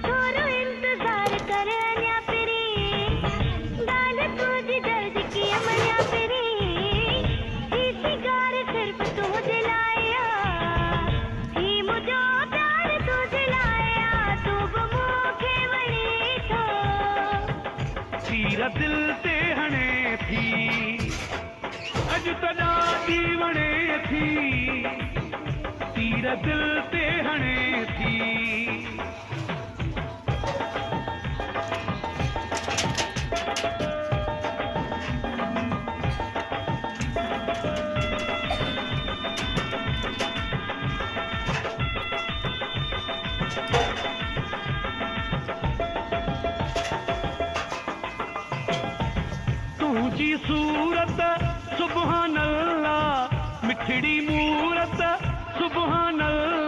थोरो इंतजार कर अञा पिरी गाल तुझी दर्द की मञा पिरी ही सिगार सिर्फ तुझे लाया ही मुझो प्यार तुझे लाया तू बि मूंखे वणी थो तीर दिल ते हणे थी अॼु त ॾाढी वणे थी तीर दिल ते हणे थी तुझी सूरत सुभान अल्लाह मिठड़ी मूरत सुभान अल्लाह